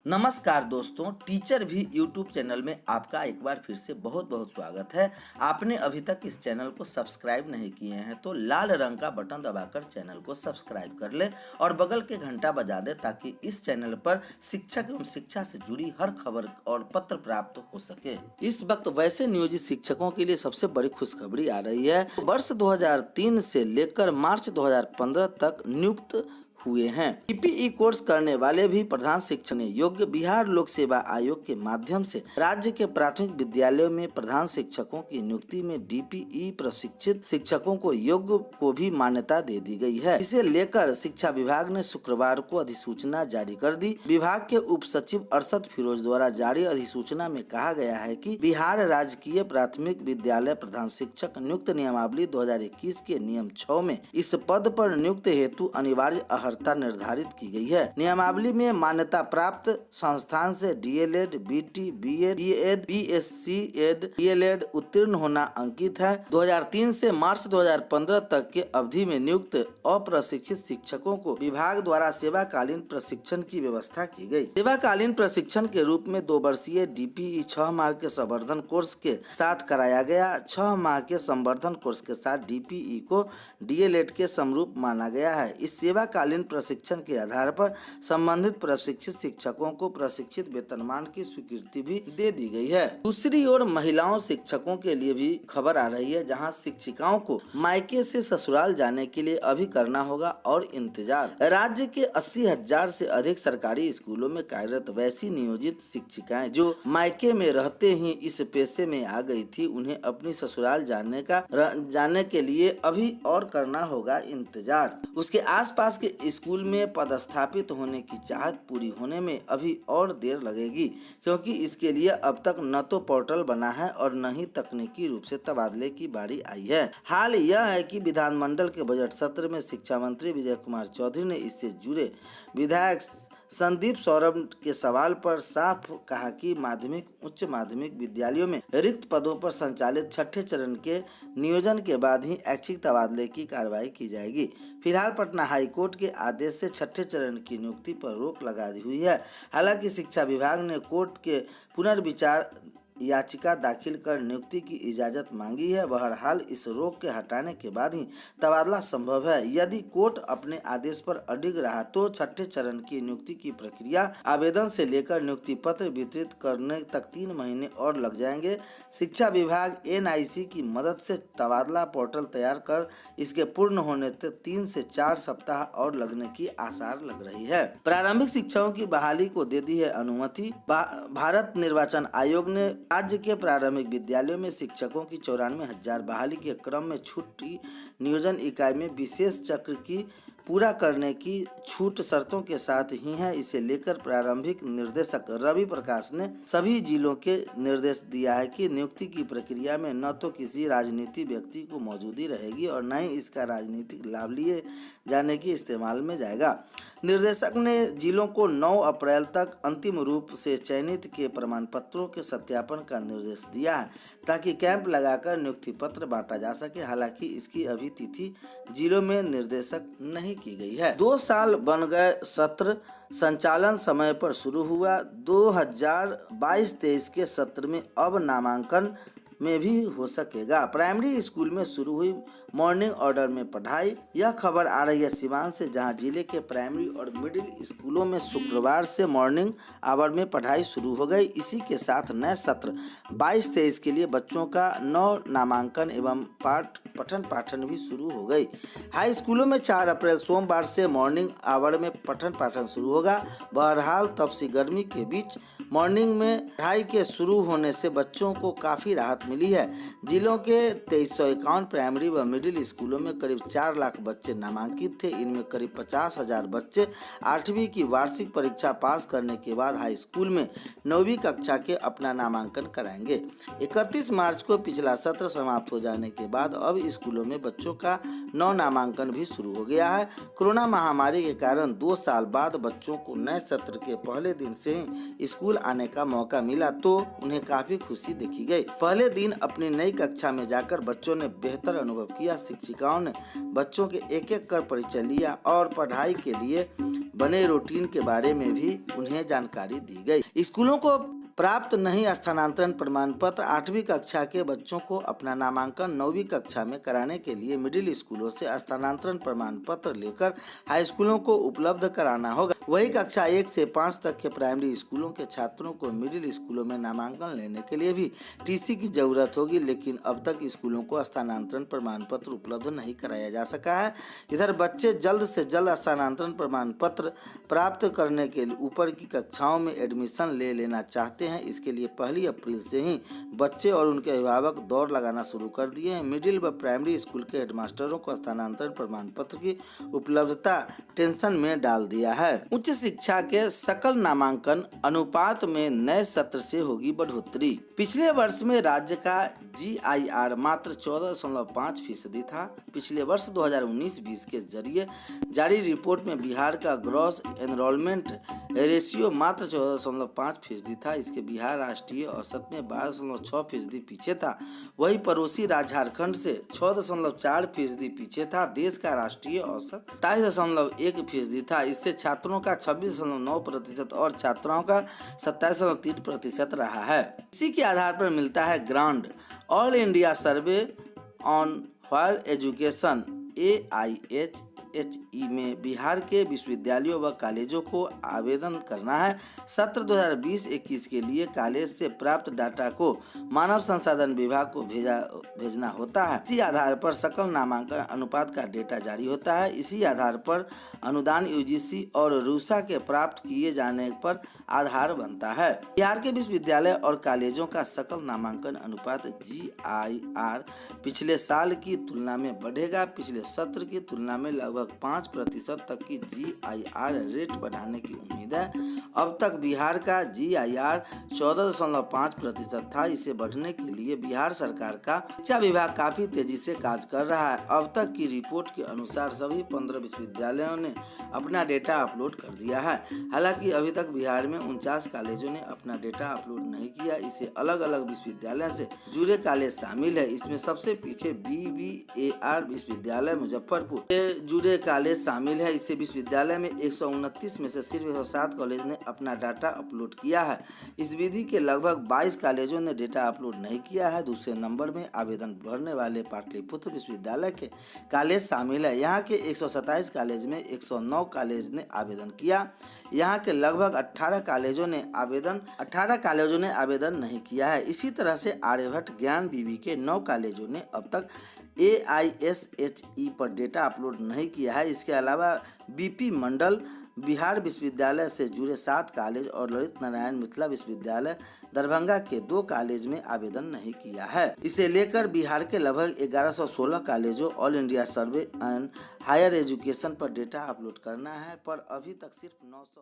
नमस्कार दोस्तों, टीचर भी यूट्यूब चैनल में आपका एक बार फिर से बहुत बहुत स्वागत है। आपने अभी तक इस चैनल को सब्सक्राइब नहीं किए हैं तो लाल रंग का बटन दबाकर चैनल को सब्सक्राइब कर लें और बगल के घंटा बजा दें ताकि इस चैनल पर शिक्षक एवं शिक्षा से जुड़ी हर खबर और पत्र प्राप्त हो सके। इस वक्त वैसे नियोजित शिक्षकों के लिए सबसे बड़ी खुशखबरी आ रही है। वर्ष 2003 से लेकर मार्च 2015 तक नियुक्त हुए हैं। डीपीई कोर्स करने वाले भी प्रधान शिक्षक ने योग्य बिहार लोक सेवा आयोग के माध्यम से राज्य के प्राथमिक विद्यालयों में प्रधान शिक्षकों की नियुक्ति में डीपीई प्रशिक्षित शिक्षकों को योग्य को भी मान्यता दे दी गई है। इसे लेकर शिक्षा विभाग ने शुक्रवार को अधिसूचना जारी कर दी। विभाग के उप सचिव अरशद फिरोज द्वारा जारी अधिसूचना में कहा गया है कि बिहार राजकीय प्राथमिक विद्यालय प्रधान शिक्षक नियुक्त नियमावली 2021 के नियम 6 में इस पद पर नियुक्त हेतु अनिवार्य अर्हता निर्धारित की गई है। नियमावली में मान्यता प्राप्त संस्थान से DElEd, BT, BEd, BEd, BSc Ed, DElEd उत्तीर्ण होना अंकित है। 2003 से मार्च 2015 तक के अवधि में नियुक्त अप्रशिक्षित शिक्षकों को विभाग द्वारा सेवाकालीन प्रशिक्षण की व्यवस्था की गई। सेवाकालीन प्रशिक्षण के रूप में 2 वर्षीय डीपीई 6 माह के संवर्धन कोर्स के साथ कराया गया। 6 माह के संवर्धन कोर्स के साथ डीपीई को डीएलएड के समरूप माना गया है। इस सेवाकालीन प्रशिक्षण के आधार पर संबंधित प्रशिक्षित शिक्षकों को प्रशिक्षित वेतनमान की स्वीकृति भी दे दी गई है। दूसरी ओर महिलाओं शिक्षकों के लिए भी खबर आ रही है, जहां शिक्षिकाओं को मायके से ससुराल जाने के लिए अभी करना होगा और इंतजार। राज्य के 80,000 से अधिक सरकारी स्कूलों में कार्यरत वैसी नियोजित शिक्षिकाएं जो मायके में रहते ही इस पेशे में आ गई थी, उन्हें अपनी ससुराल जाने के लिए अभी और करना होगा इंतजार। उसके आसपास के स्कूल में पदस्थापित होने की चाहत पूरी होने में अभी और देर लगेगी, क्योंकि इसके लिए अब तक न तो पोर्टल बना है और न ही तकनीकी रूप से तबादले की बारी आई है। हाल यह है कि विधानमंडल के बजट सत्र में शिक्षा मंत्री विजय कुमार चौधरी ने इससे जुड़े विधायक संदीप सौरभ के सवाल पर साफ कहा कि माध्यमिक उच्च माध्यमिक विद्यालयों में रिक्त पदों पर संचालित छठे चरण के नियोजन के बाद ही ऐच्छिक तबादले की कार्रवाई की जाएगी। फिलहाल पटना हाई कोर्ट के आदेश से छठे चरण की नियुक्ति पर रोक लगा दी हुई है। हालांकि शिक्षा विभाग ने कोर्ट के पुनर्विचार याचिका दाखिल कर नियुक्ति की इजाजत मांगी है। बहरहाल इस रोक के हटाने के बाद ही तबादला संभव है। यदि कोर्ट अपने आदेश पर अडिग रहा तो छठे चरण की नियुक्ति की प्रक्रिया आवेदन से लेकर नियुक्ति पत्र वितरित करने तक 3 महीने और लग जाएंगे। शिक्षा विभाग एनआईसी की मदद से तबादला पोर्टल तैयार कर इसके पूर्ण होने तक 3 से 4 सप्ताह और लगने की आसार लग रही है। प्रारंभिक शिक्षकों की बहाली को दे दी है अनुमति। भारत निर्वाचन आयोग ने राज्य के प्रारंभिक विद्यालयों में शिक्षकों की 94,000 बहाली के क्रम में छुट्टी नियोजन इकाई में विशेष चक्र की पूरा करने की छूट शर्तों के साथ ही है। इसे लेकर प्रारंभिक निर्देशक रवि प्रकाश ने सभी जिलों के निर्देश दिया है कि नियुक्ति की प्रक्रिया में न तो किसी राजनीतिक व्यक्ति को मौजूदी रहेगी और न ही इसका राजनीतिक लाभ लिए जाने की इस्तेमाल में जाएगा। निर्देशक ने जिलों को 9 अप्रैल तक अंतिम रूप से चयनित के प्रमाण पत्रों के सत्यापन का निर्देश दिया है ताकि कैंप लगाकर नियुक्ति पत्र बांटा जा सके। हालांकि इसकी अभी तिथि जिलों में निर्देशक नहीं की गई है। 2 साल बन गए, सत्र संचालन समय पर शुरू हुआ। 2022-23 के सत्र में अब नामांकन में भी हो सकेगा। प्राइमरी स्कूल में शुरू हुई मॉर्निंग ऑर्डर में पढ़ाई। यह खबर आ रही है सिवान से, जहां जिले के प्राइमरी और मिडिल स्कूलों में शुक्रवार से मॉर्निंग आवर में पढ़ाई शुरू हो गई। इसी के साथ नए सत्र 22-23 के लिए बच्चों का 9 नामांकन एवं पठन पाठन भी शुरू हो गई। हाई स्कूलों में 4 अप्रैल सोमवार से मॉर्निंग आवर में पठन पाठन शुरू होगा। बहरहाल तपसी गर्मी के बीच मॉर्निंग में पढ़ाई के शुरू होने से बच्चों को काफ़ी राहत मिली है। जिलों के 2351 प्राइमरी व मिडिल स्कूलों में करीब 4 लाख बच्चे नामांकित थे। इनमें करीब 50,000 बच्चे 8वीं की वार्षिक परीक्षा पास करने के बाद हाई स्कूल में 9वीं कक्षा के अपना नामांकन कराएंगे। 31 मार्च को पिछला सत्र समाप्त हो जाने के बाद अब स्कूलों में बच्चों का 9 नामांकन भी शुरू हो गया है। कोरोना महामारी के कारण 2 साल बाद बच्चों को नए सत्र के पहले दिन से ही स्कूल आने का मौका मिला तो उन्हें काफी खुशी देखी गई। पहले दिन अपनी नई कक्षा में जाकर बच्चों ने बेहतर अनुभव किया। शिक्षिकाओं ने बच्चों के एक एक कर परिचय लिया और पढ़ाई के लिए बने रूटीन के बारे में भी उन्हें जानकारी दी गई। स्कूलों को प्राप्त नहीं स्थानांतरण प्रमाण पत्र 8वीं कक्षा के बच्चों को अपना नामांकन 9वीं कक्षा में कराने के लिए मिडिल स्कूलों से स्थानांतरण प्रमाण पत्र लेकर हाई स्कूलों को उपलब्ध कराना होगा। वही कक्षा 1 से 5 तक के प्राइमरी स्कूलों के छात्रों को मिडिल स्कूलों में नामांकन लेने के लिए भी टीसी की जरूरत होगी, लेकिन अब तक स्कूलों को स्थानांतरण प्रमाण पत्र उपलब्ध नहीं कराया जा सका है। इधर बच्चे जल्द से जल्द स्थानांतरण प्रमाण पत्र प्राप्त करने के लिए ऊपर की कक्षाओं में एडमिशन ले लेना चाहते हैं। इसके लिए 1 अप्रैल से ही बच्चे और उनके अभिभावक दौड़ लगाना शुरू कर दिए हैं। मिडिल व प्राइमरी स्कूल के हेडमास्टरों को स्थानांतरण प्रमाण पत्र की उपलब्धता टेंशन में डाल दिया है। उच्च शिक्षा के सकल नामांकन अनुपात में नए सत्र से होगी बढ़ोतरी। पिछले वर्ष में राज्य का GIR मात्र 14.5% था। पिछले वर्ष 2019-20 के जरिए जारी रिपोर्ट में बिहार का ग्रॉस एनरोलमेंट रेशियो मात्र 14.5% था। इसके बिहार राष्ट्रीय औसत में 12.6% पीछे था। वही पड़ोसी राज्य झारखंड से 14.4% पीछे था। देश का राष्ट्रीय औसत 27.1% था। इससे छात्रों का 26.9% और छात्राओं का 27.3% रहा है। इसी के आधार पर मिलता है grand all India survey on higher education AIHHE में बिहार के विश्वविद्यालयों व कॉलेजों को आवेदन करना है। सत्र 2020-21 के लिए कॉलेज से प्राप्त डाटा को मानव संसाधन विभाग को भेजना होता है। इसी आधार पर सकल नामांकन अनुपात का डेटा जारी होता है। इसी आधार पर अनुदान UGC और रूसा के प्राप्त किए जाने पर आधार बनता है। बिहार के विश्वविद्यालय और कॉलेजों का सकल नामांकन अनुपात GIR पिछले साल की तुलना में बढ़ेगा। पिछले सत्र की तुलना में लगभग 5% तक की GIR रेट बढ़ाने की उम्मीद है। अब तक बिहार का GIR 14.5% था। इसे बढ़ने के लिए बिहार सरकार का शिक्षा विभाग काफी तेजी से कार्य कर रहा है। अब तक की रिपोर्ट के अनुसार सभी 15 विश्वविद्यालयों ने अपना डेटा अपलोड कर दिया है। हालांकि अभी तक बिहार में 49 कॉलेजों ने अपना डेटा अपलोड नहीं किया। इसे अलग अलग विश्वविद्यालय से जुड़े कॉलेज शामिल है। इसमें सबसे पीछे BBAR विश्वविद्यालय मुजफ्फरपुर से जुड़े कॉलेज शामिल है। इसे विश्वविद्यालय में 129 में से सिर्फ 107 कॉलेज ने अपना डाटा अपलोड किया है। इस विधि के लगभग 22 कॉलेजों ने डेटा अपलोड नहीं किया है। दूसरे नंबर में आवेदन भरने वाले पाटलिपुत्र विश्वविद्यालय के कॉलेज शामिल है। यहाँ के 127 कॉलेज में 109 कॉलेज ने आवेदन किया। यहाँ के लगभग 18 कॉलेजों ने आवेदन नहीं किया है। इसी तरह से आर्यभट्ट ज्ञान बीवी के 9 कॉलेजों ने अब तक AISHE पर डेटा अपलोड नहीं किया है। इसके अलावा BP मंडल बिहार विश्वविद्यालय से जुड़े 7 कॉलेज और ललित नारायण मिथिला विश्वविद्यालय दरभंगा के 2 कॉलेज में आवेदन नहीं किया है। इसे लेकर बिहार के लगभग 1116 कॉलेजों all India survey and higher education पर डेटा अपलोड करना है, पर अभी तक सिर्फ 900